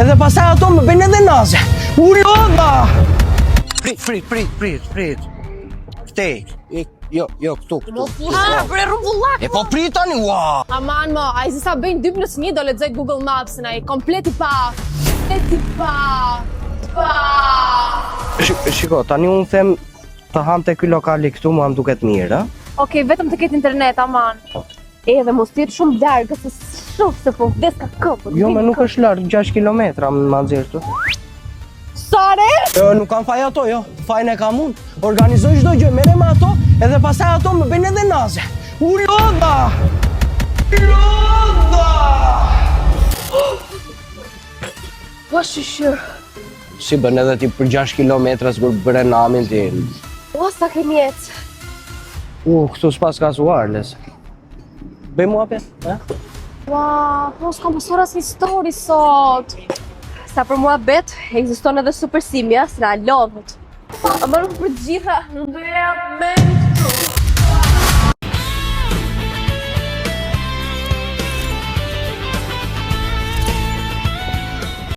edhe pastaj ato më bëjnë edhe naze. U lodha! Prit. Këtej, jo, këtu. Bre rumbullak. E po prit tani, ua! Aman mo, a i sa bëjnë 2+1 do lexoj Google Maps në i kompleti pa. Shiko, tani unë them të ham te ky lokali këtu mua më duket mirë, a? Okej, vetëm të ketë internet, aman. Edhe mos jetë shumë largë, se shumë se po vdes ka këpë. Jo, me nuk është larg, 6 kilometra më nxjerr këtu. Sare? Jo, nuk kam faj ato, jo. Fajin e kam unë. Organizoj çdo gjë, merrem me ato, edhe pastaj ato më bëjnë edhe naze. U lodha! Po shishur. Si bën edhe ti për 6 kilometra s'kur bëre namin ti. O, sa ke mjetë. Këtu s'pas ka wireless. Bëj mua pe, ha? Ua, po s'kam pasur as një story sot. Sa për mua bet, ekziston edhe supersimja, s'na lodhët. Ama nuk për gjitha, nuk do jap mend.